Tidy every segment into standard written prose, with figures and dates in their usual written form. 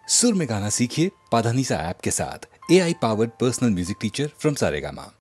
सुर में गाना सीखिए पाधानीसा ऐप के साथ। AI powered personal music teacher from Saregama.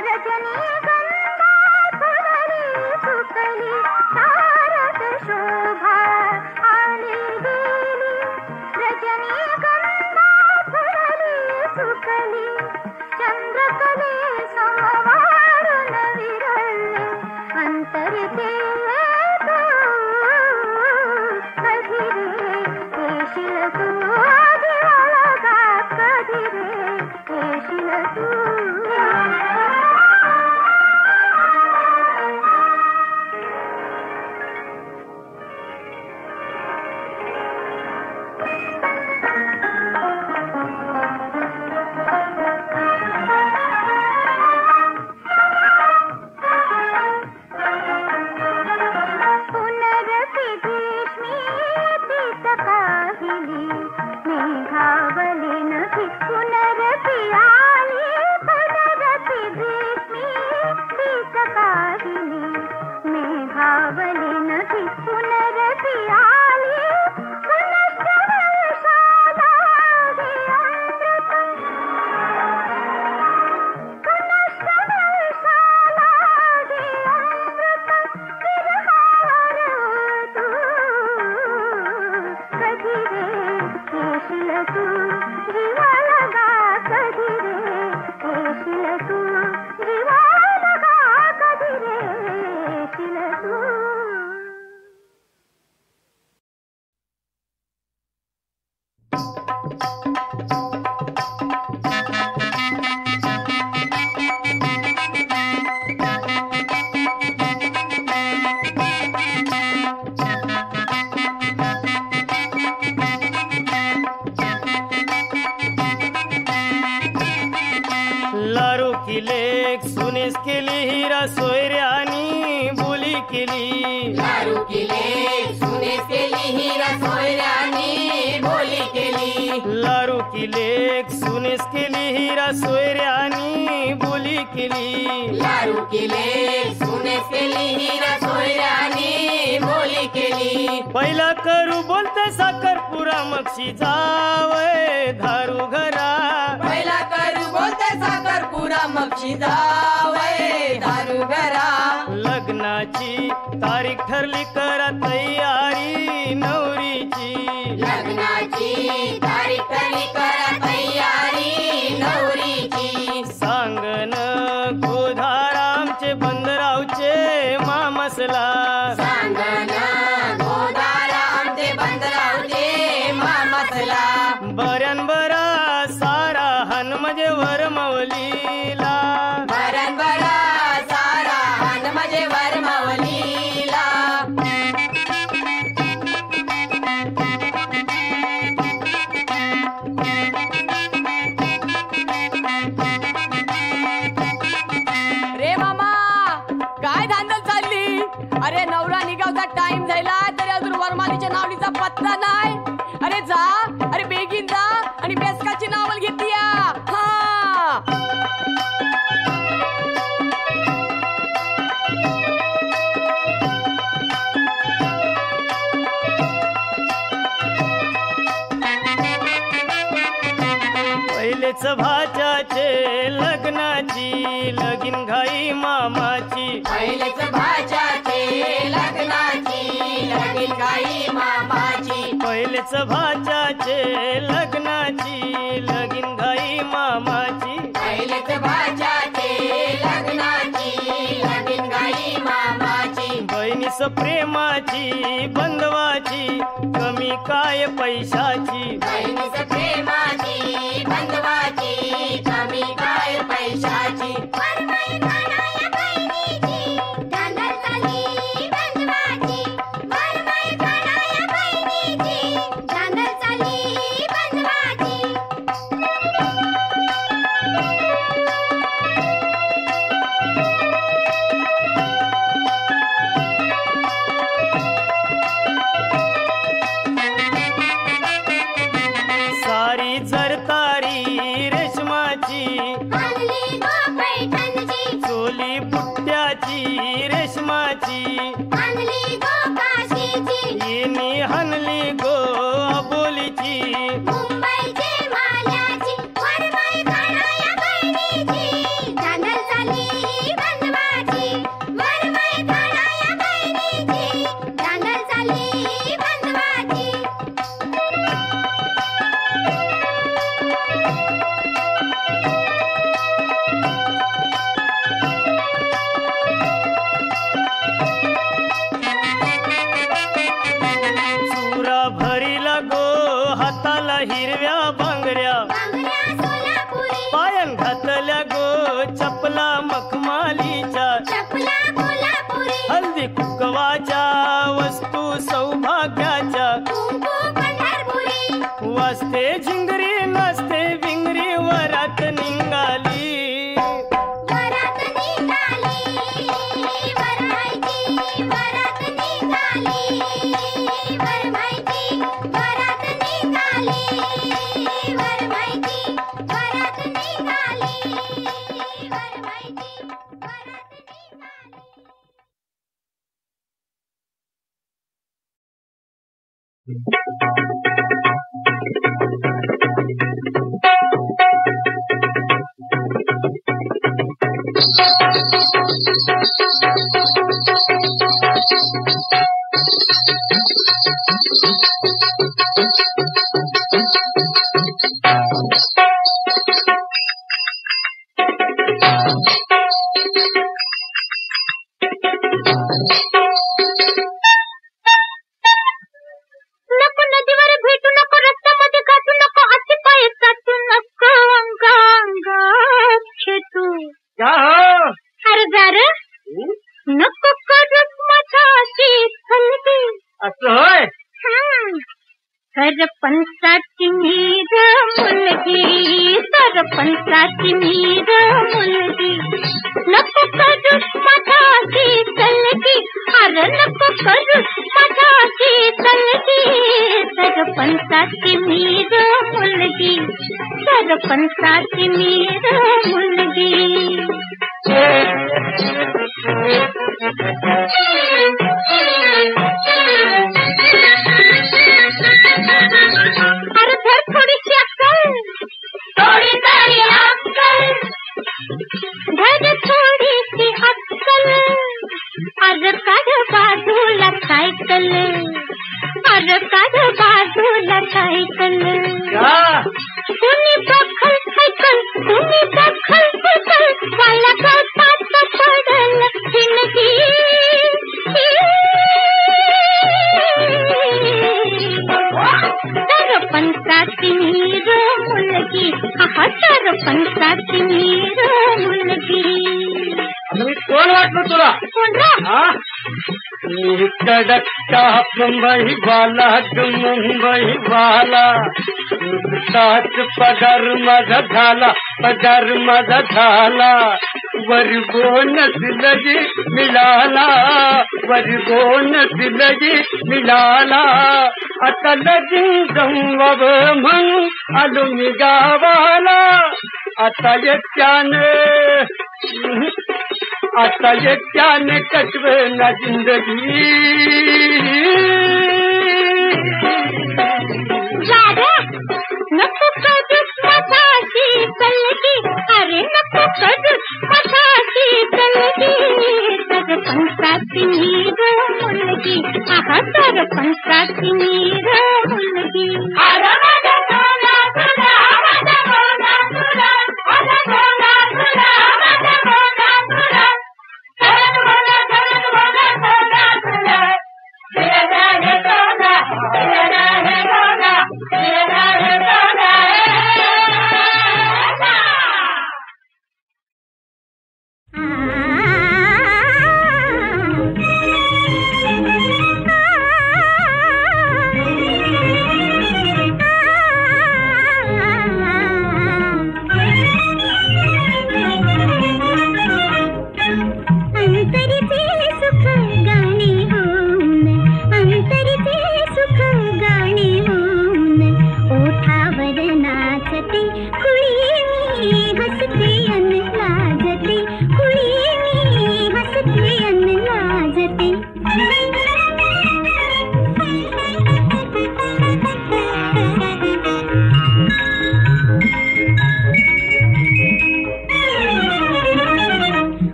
रजनी गंधा फुलरी पहिला करू बोलते साखरपुरा मग शिजावे धारू घरा. पहिला करू बोलते साखरपुरा मग शिजावे धारू घरा. लग्नाची तारीख ठरली करा तयारी नवरीची. लग्नाची तारीख ठरली करा तयारी नवरीची. सांगन गोधारामचे बंदरावचे मामसला. सांगन गोधारामचे बंदरावचे मामसला. बऱ्यान बरा सारा हन म्हणजे वरमवलीला. बऱ्यान बरा सारा हन म्हणजे वरमवलीला. रे मामा काय धांदल चालली? अरे नवरा निघावचा टाइम झाला तरी अजून वरमालीच्या नावलीचा पत्ता नाही. अरे जा, अरे बेगीन जा आणि बेसकाची नावल घेतली. हा पहिलेच भाच्याचे लग्नाची लगीन घाई मामाची. पहिलेच भाच्याचे लग्नाची लगीन घाई मामाची. पहिलेच भाच्याचे लग्नाची लगीन घाई मामाची. पहिलेच भाच्याचे लग्नाची लगीन घाई मामाची. बहिणीस प्रेमाची बंधवाची कमी काय पैशाची. बहिणीच प्रेमाची बंधवाची कमी काय पैशाची. हिरव्या बांगड्या बांगड्या सोलापुरी पायान घातल्या गो चपला मखमालीच्या चपला कोल्हापुरी हल्दी कुंकवाच्या वस्तू सौभाग्याच्या कुंकू पंढरपुरी वाजते झिंगरी नाचते विंगरी वरात निघाली वरात निघाली वरमाईची वरात निघाली वरमाईची वरात निघाली वरमाईची वरात निघाली वरमाईची वरात निघाली नको नदीवर भेटू नको रस्त्यामध्ये गाठू नको अति पाय चाटू नको अंगात खेटू अरे जार नको करूच माझ्याशी हलकी असं होय सरपंचाची मीर मुलगी सरपंचाची मीर मुलगी नको करूच माझ्याशी हलकी अरे नको करूच माझ्याशी हलकी सरपंचाची मीर मुलगी सरपंचाची मीर मुलगी अरे धर थोडीशी अक्कल थोडी तरी अक्कल धर थोडीशी अक्कल अरे काढ बाजूला सायकल अरे काढ बाजूला सायकल कुणी बखल सायकल कुणी बखल सायकल मला गळपात पडल जिंदगी सरपंचाची मीर मुलगी सरपंचाची मीर मुलगी कोण वाटलं तुला कोणता कडकता मुंबई वाला मुंबई वाला नुकताच पगार माझा झाला वरी बोनस लगी मिळाला वरी बोनस लगी मिळाला आता लगीन जमवाव म्हणून आलो मी गावाला आता एकट्याने कटवेना जिंदगी नको करूच माझ्याशी कलगी अरे नको करूच माझ्याशी कलगी सरपंचाची मीर मुलगी सरपंचाची मीर मुलगी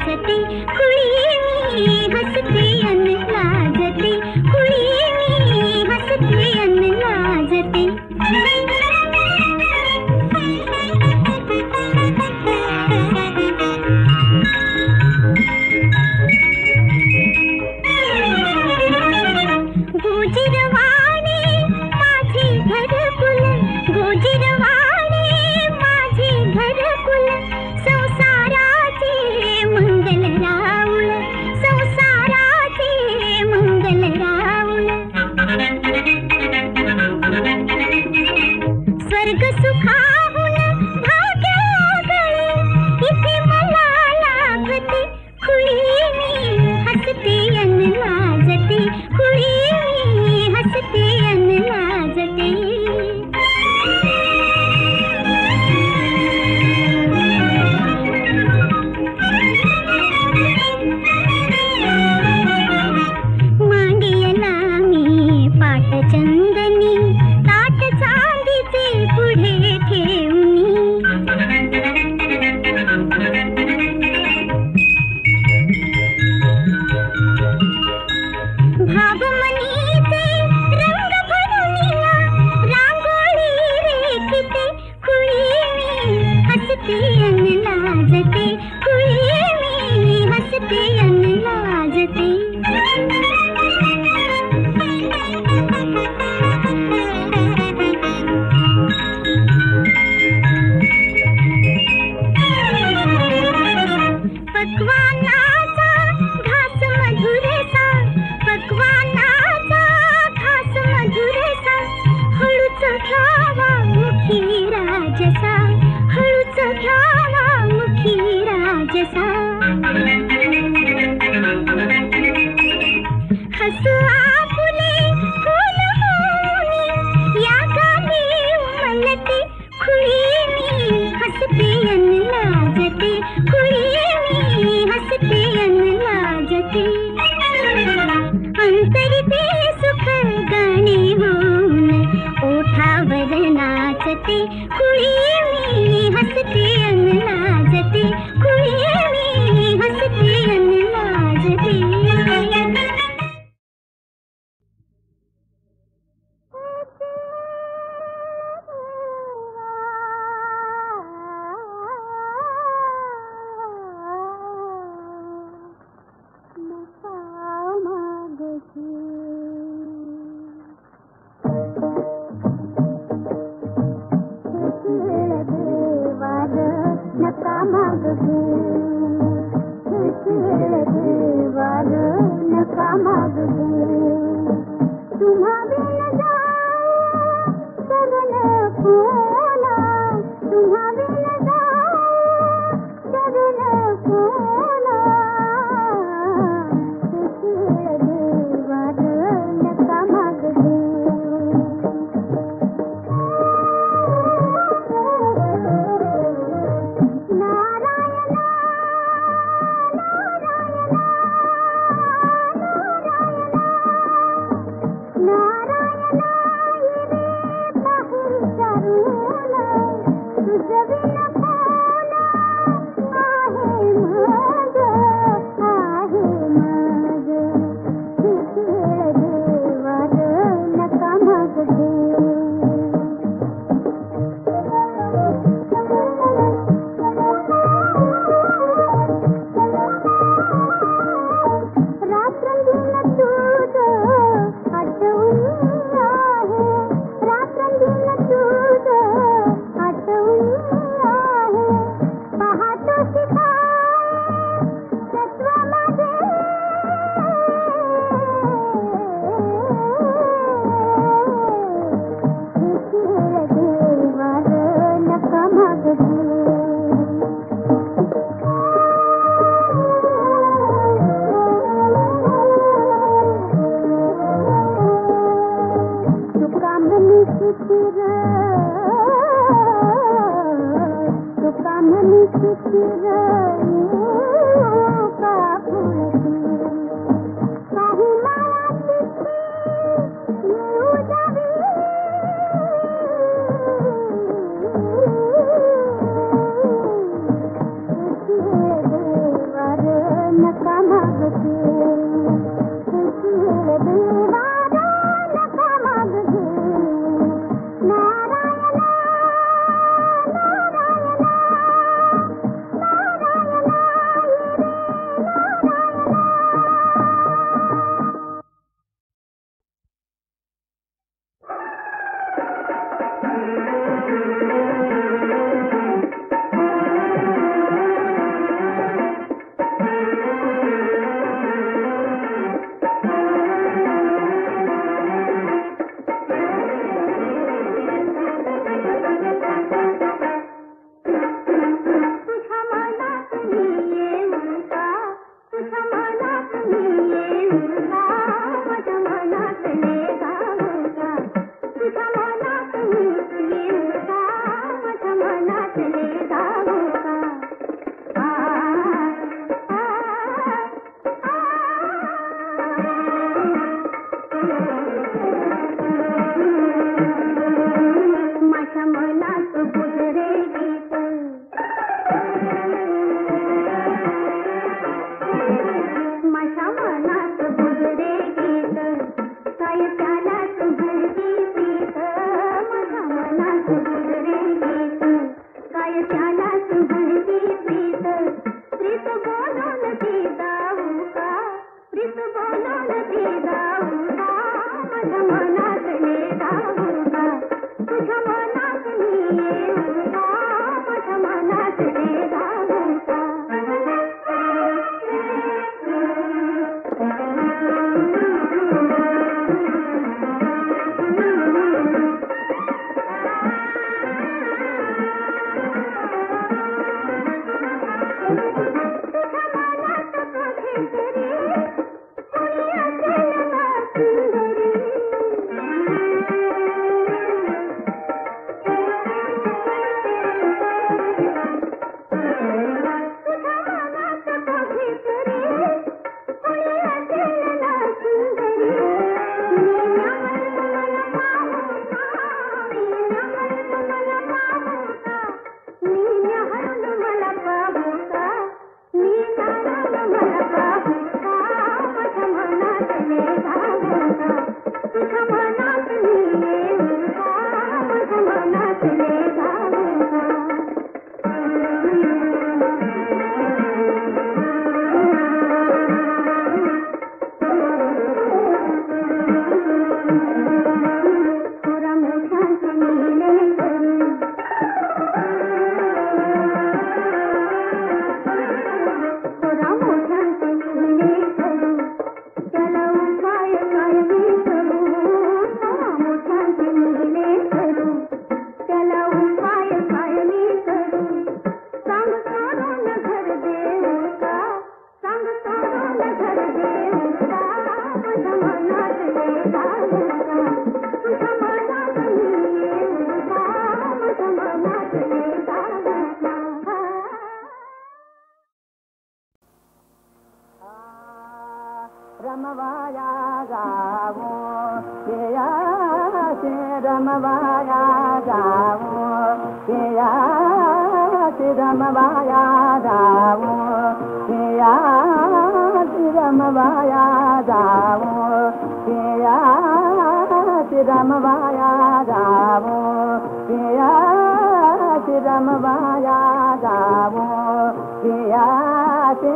लाजते कुळी मी हसते अन लाजते कुळी मी हसते अन लाजते गोजिरवाणे माझे घरकुल गोजिरवाणे माझे घरकुल संसाराचे मंगल राऊळ संसाराचे मंगल राऊळ स्वर्ग सुखाहून भाग्यागळे इथे मला लाभते खुळी मी हसते अन लाजते खुळी मी हसते अन लाजते मांडियला मी पाटचंदनी ताट चांदीचे पुढे ठेवूनी भावमनीचे रंग भरुनिया रांगोळी रेखते खुळी मी हसते अन लाजते खुळी मी हसते अन लाजते पक्वानाचा घास मधुरेसा पक्वानाचा घास मधुरेसा हळूच घ्यावा मुखी राजसा हळूच घ्यावा मुखी राजसा हसू आपुले फुल होऊनी या गाली उमलते खुळी मी हसते अन लाजते खुळी मी हसते अन लाजते अंतरिते सुख गाणे होऊन ओठावर नाचते खुळी मी हसते अन लाजते खुळी मी हसते अन लाजते नका मागू तुम्हा बिन जाऊ शरण कोणा तुम्हा बिन जाऊ शरण कोणा देवार नका मागू रमवाया जावो केया से रमवाया जावो केया से रमवाया जावो केया से रमवाया जावो केया से रमवाया जावो केया से रमवाया जावो केया से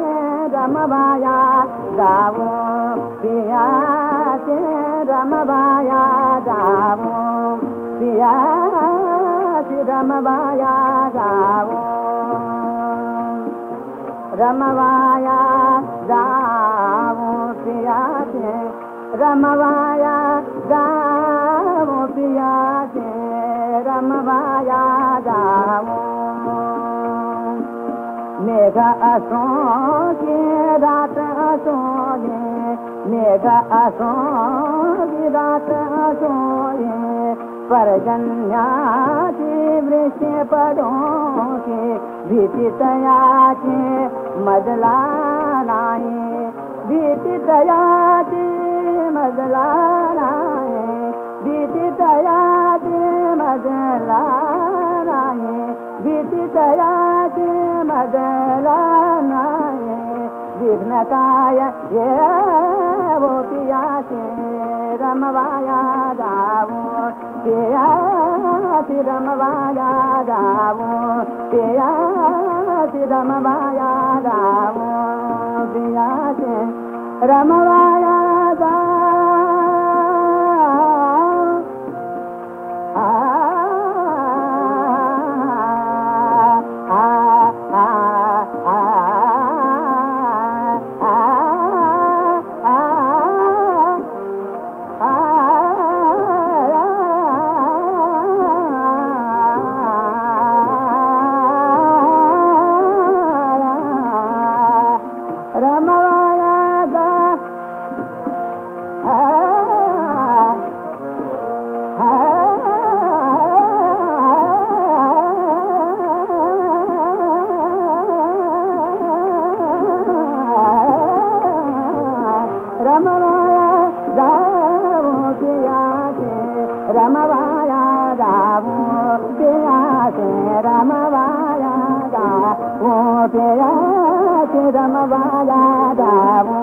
रमवाया जावो पिया से रमवाया जावो पिया से रमवाया जावो रमवाया जावो पिया से रमवाया जावो पिया से रमवाया जावो मेघ असो के रात असोये मेघ असो की रात असोये पर्जन्याची वृष्टि पडो के भीती तयाची मजला नाही भीती तयाची मजला नाही भीती तयाची मजला नाही भीती तयाची मजला नाही विघ्न काय ये वो पिया से रमवाया जावो पिया से रमवाया जावो पिया से रमवाया जावो पिया से रमवाया जावो रमवाया जावो पिया से रमवाया जावो पिया से रमवाया जावो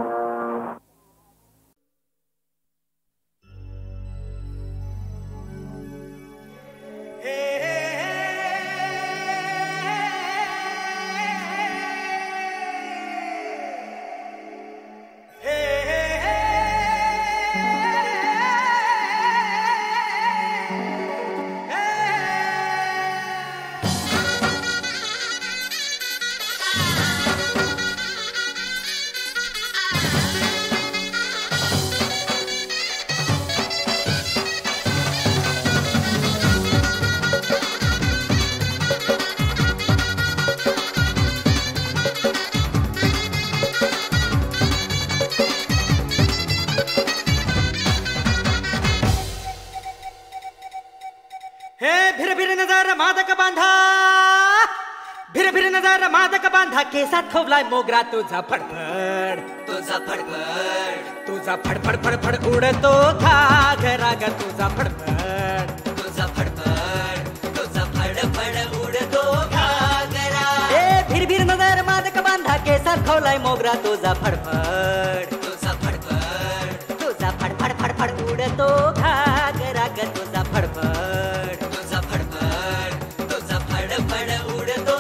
केसात खोवलाय मोगरा तुझा फडफड तुझा फडफड तुझा फडफड फडफड उडतो घागरा ग तुझा फडफड तुझा फडफड तुझा फडफड उडतो घागरा ए भिरभिर नजर मादक बांधा केसात खोवलाय मोगरा तुझा फडफड तुझा फडफड तुझा फडफड फडफड उडतो घागरा ग तुझा फडफड तुझा फडफड तुझा फडफड उडतो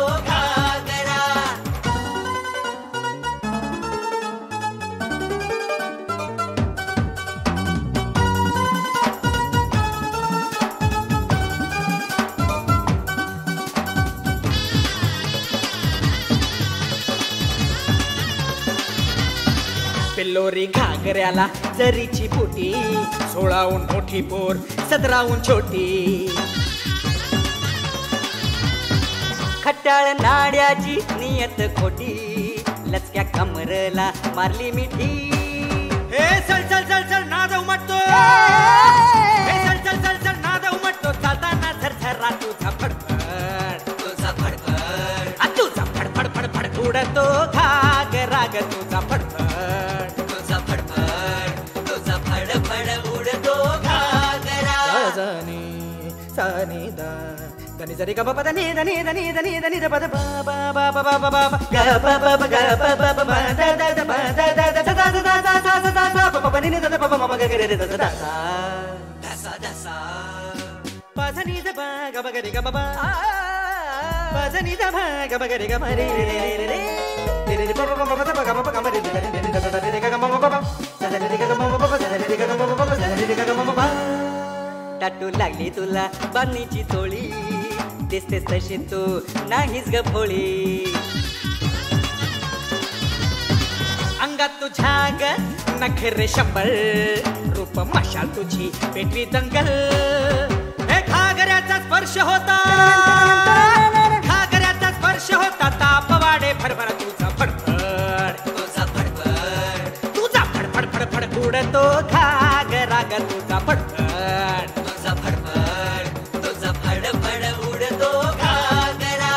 पिल्लोरी घागऱ्याला जरीची फुटी 16हून मोठी पोर 17हून छोटी खट्याळ नाड्याची नियत खोटी लचक्या कमरला मारली मिठी हे चल चल चल चल नाद उमटतो हे चल चल चल चल नाद उमटतो चालताना झरझरा तुझा फडफड तुझा फडफड तुझा फडफड फडफड उडतो घागरा ग तुझा फडफड तुझा फडफड దని సరి గ పద ని దని దని దని దని ద పద బ బ బ బ బ బ బ గ ప ప ప గ ప ప ప మ ద ద ద ప ద ద ద ద ద ద ద ద ద ప ప ని ని ద ద ప ప మ గ గ ర ద ద ద సా ద సా ప ద ని ద ప గ ప గ రి గ ప ప ప ద ని ద ప గ ప గ రి గ మ రి రి రి రి రి రి రి ప ప ప ద ప గ ప ప గ మ రి రి రి రి ద ద ద రి గ మ మ ప ప ద ద రి గ మ మ ప ప ద ద రి గ మ మ ప ప ద ద రి गम पा टाटू लागली तुला बांधणीची चोळी दिसतेस तशी तू नाहीस ग भोळी अंगात तुझ्या ग नखरे शंभर रूप मशाल तुझी पेटवी दंगल हे घागऱ्याचा स्पर्श होता घागऱ्याचा स्पर्श होता ताप वाढे भरभर तुझा फडफड तुझा फडफड तुझा फडफड फडफड उडतो घागरा ग तुझा फडफड तुझा फडफड तुझा फडफड उडतो घागरा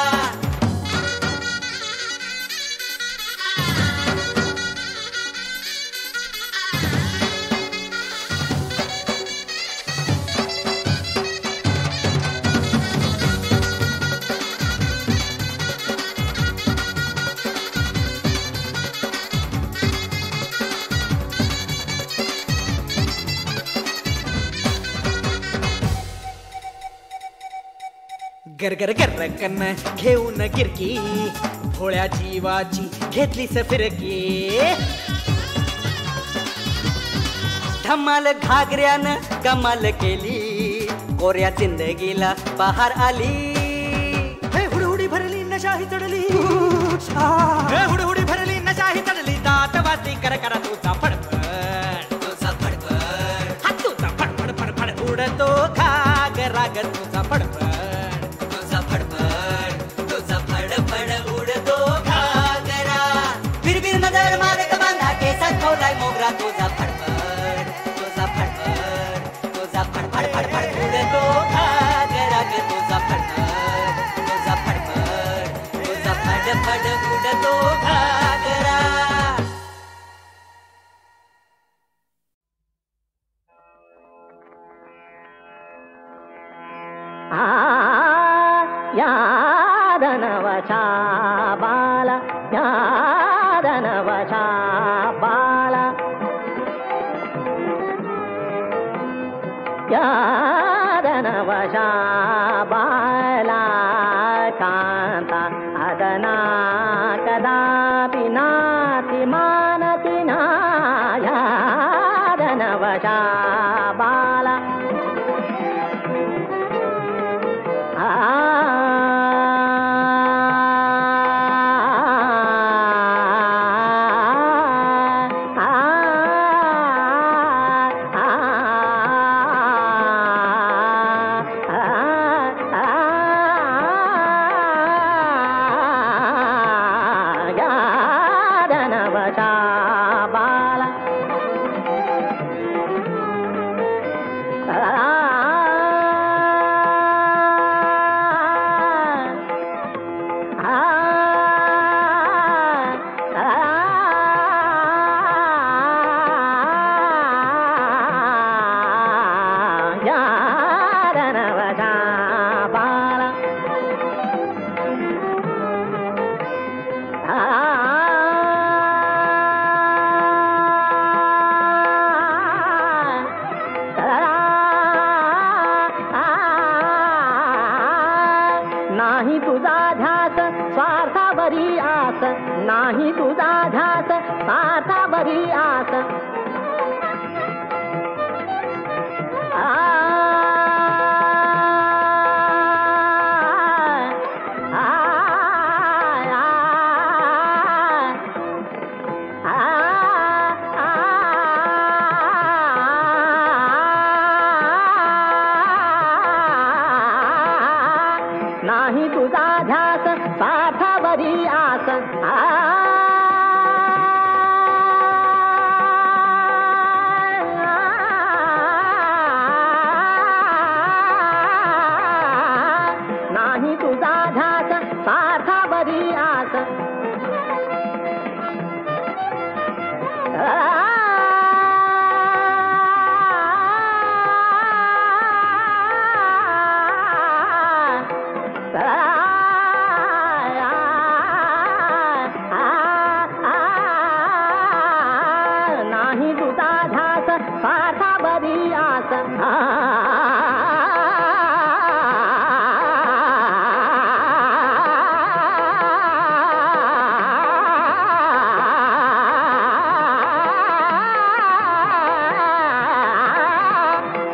गरगर गरकन घेऊन गिरकी भोळ्या जीवाची घेतलीस फिरकी धमाल घागऱ्यानं कमाल केली कोऱ्या जिंदगीला बहार आली हे हुडहुडी भरली नशाही चढली हे हुडहुडी भरली नशाही चढली दात वाजली कर करा तुझा फडफड तुझा फडफड हा तुझा फडफड फडफड उडतो घागरा ग तुझा फडफड मोगरा तुझा फडफड तुझा फडफड तुझा फडफड फडफड उडतो घागरा ग तुझा फडफड तुझा फडफड तुझा फडफड उडतो घागरा यादनवशा बाला यादनवशा बाला यादनवशा बाला कांता अदना कदापि नाति मानति ना यादनवशा बाला नाही तुझा ध्यास स्वार्थावरी आस नाही तुझा ध्यास स्वार्थावरी आस नाही तुझा ध्यास स्वार्थावरी आस नाही तुझा ध्यास स्वार्थावरी आस वरी आस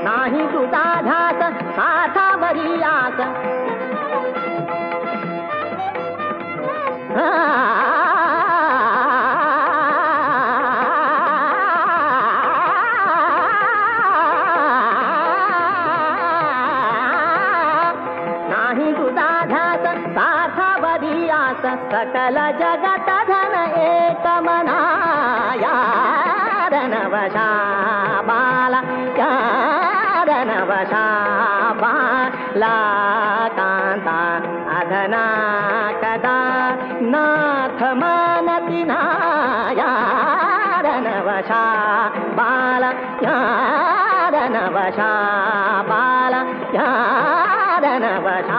नाही तुझा ध्यास साठावरी आस नाही तुझा ध्यास साठावरी आस सकल जगत धन एक मनाया नवशा बाला नवशा बाला कांता अधना कदा नाथ मानती नाया नवशा बाला नवशा बाला नवशा